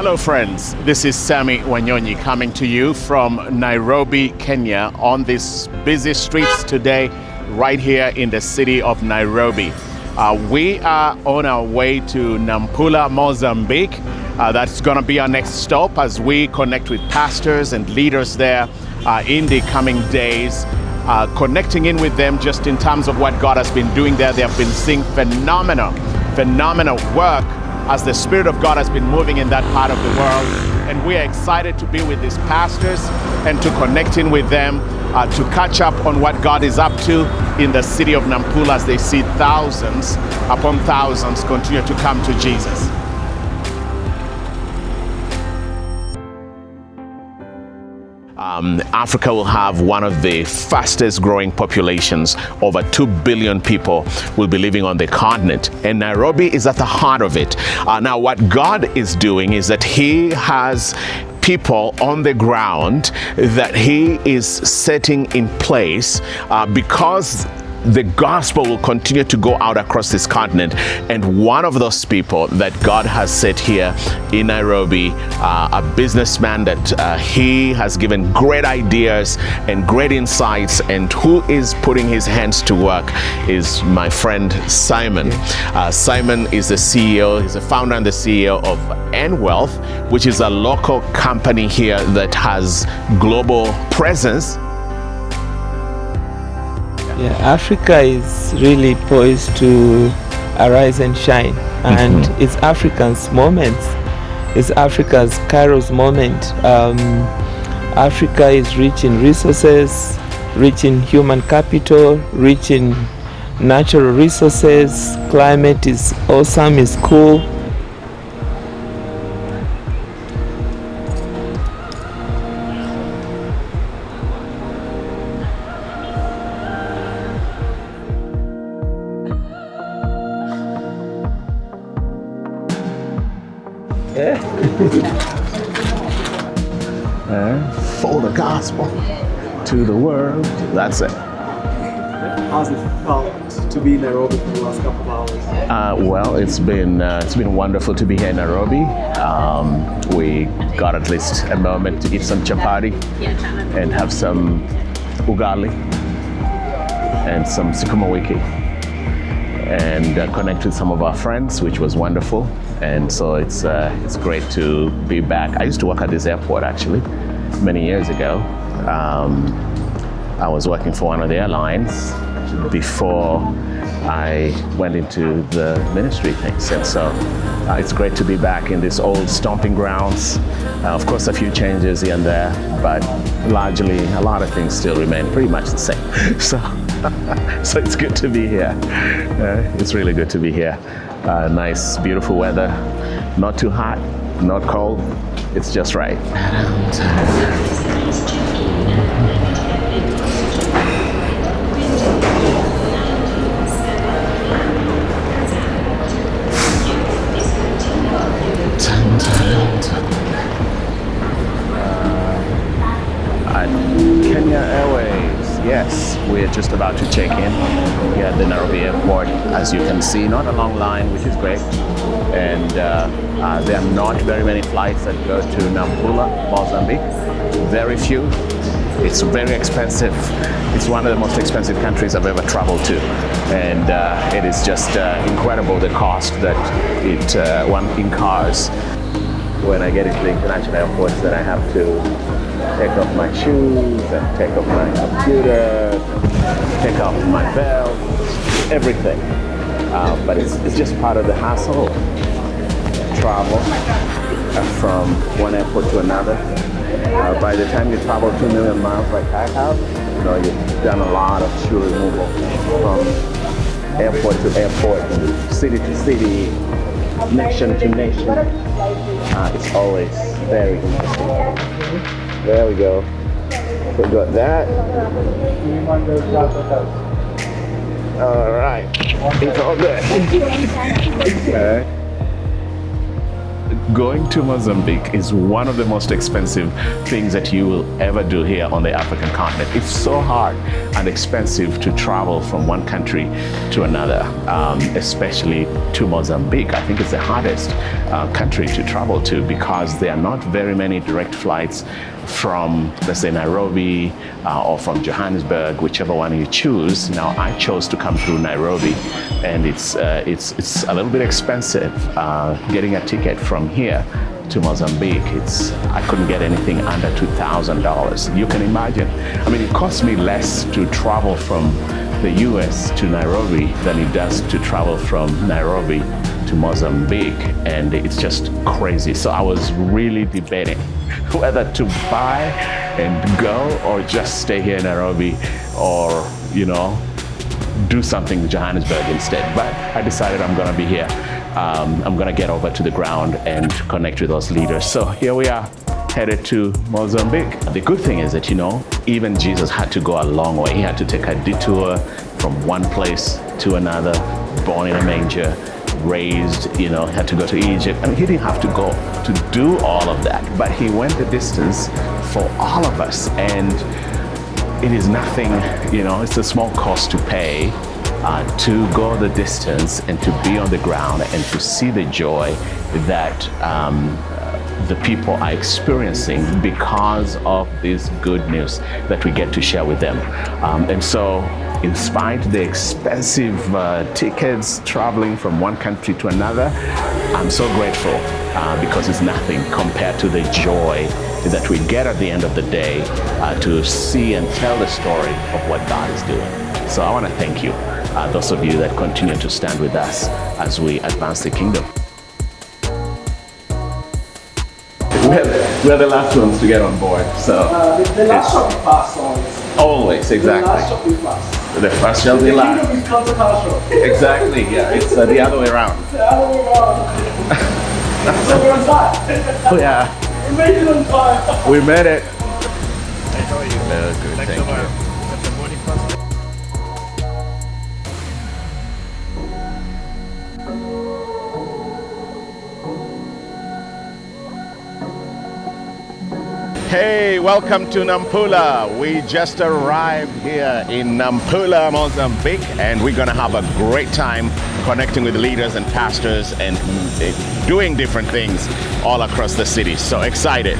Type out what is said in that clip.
Hello friends, this is Sammy Wanyonyi coming to you from Nairobi, Kenya on these busy streets today right here in the city of Nairobi. We are on our way to Nampula, Mozambique. That's going to be our next stop as we connect with pastors and leaders there in the coming days. Connecting in with them just in terms of what God has been doing there. They have been seeing phenomenal work as the Spirit of God has been moving in that part of the world. And we are excited to be with these pastors and to connect in with them, to catch up on what God is up to in the city of Nampula as they see thousands upon thousands continue to come to Jesus. Africa will have one of the fastest growing populations. Over 2 billion people will be living on the continent, and Nairobi is at the heart of it. Now, what God is doing is that He has people on the ground that He is setting in place because the gospel will continue to go out across this continent. And one of those people that God has set here in Nairobi, a businessman that he has given great ideas and great insights, and who is putting his hands to work, is my friend Simon. Simon is the CEO, he's the founder and the CEO of Wealth, which is a local company here that has global presence. Yeah, Africa is really poised to arise and shine, and it's Africa's moment. It's Africa's Kairos moment. Africa is rich in resources, rich in human capital, rich in natural resources. Climate is awesome, is cool. For the gospel to the world. That's it. How's it felt to be in Nairobi for the last couple of hours? Well, it's been wonderful to be here in Nairobi. We got at least a moment to eat some chapati and have some ugali and some sukuma wiki, and connect with some of our friends, which was wonderful. And so it's great to be back. I used to work at this airport actually many years ago. I was working for one of the airlines before I went into the ministry things, and so it's great to be back in these old stomping grounds. Of course, a few changes here and there, but largely a lot of things still remain pretty much the same. So it's good to be here. It's really good to be here. Nice, beautiful weather. Not too hot, not cold. It's just right. Kenya Airways, yes, we're just about to check in here at the Nairobi airport. As you can see, not a long line, which is great. And there are not very many flights that go to Nampula, Mozambique. Very few. It's very expensive. It's one of the most expensive countries I've ever traveled to. And it is just incredible the cost that one incurs. When I get into the international airports, then I have to take off my shoes and take off my computer, take off my belt, everything. But it's just part of the hassle. Travel from one airport to another. By the time you travel 2 million miles like I have, you've done a lot of shoe removal from airport to airport, city to city, nation to nation. It's always very interesting. There we go. We got that. All right. It's all good. going to Mozambique is one of the most expensive things that you will ever do here on the African continent. It's so hard and expensive to travel from one country to another, especially to Mozambique. I think it's the hardest country to travel to because there are not very many direct flights from, let's say, Nairobi or from Johannesburg, whichever one you choose. Now, I chose to come through Nairobi, and it's a little bit expensive getting a ticket from here to Mozambique. I couldn't get anything under $2,000. You can imagine. I mean, it costs me less to travel from the US to Nairobi than it does to travel from Nairobi to Mozambique, and it's just crazy. So I was really debating whether to buy and go or just stay here in Nairobi or, do something in Johannesburg instead. But I decided I'm gonna be here. I'm gonna get over to the ground and connect with those leaders. So here we are, headed to Mozambique. The good thing is that, even Jesus had to go a long way. He had to take a detour from one place to another, born in a manger, raised, had to go to Egypt. I mean, he didn't have to go to do all of that, but he went the distance for all of us. And it is nothing, it's a small cost to pay to go the distance and to be on the ground and to see the joy that the people are experiencing because of this good news that we get to share with them. And so, in spite of the expensive tickets traveling from one country to another, I'm so grateful because it's nothing compared to the joy that we get at the end of the day to see and tell the story of what God is doing. So I want to thank you, those of you that continue to stand with us as we advance the kingdom. We're the last ones to get on board, so the last shall be fast, always, exactly. The last shall be fast. The first shall be last. The kingdom is controversial. Exactly, yeah, it's the other way around. The other way around. So we're on time. Oh yeah, We made it on time. we made it. How are you? Good, thank you. That's the morning first. Hey, welcome to Nampula. We just arrived here in Nampula, Mozambique, and we're gonna have a great time connecting with leaders and pastors and doing different things all across the city. So excited.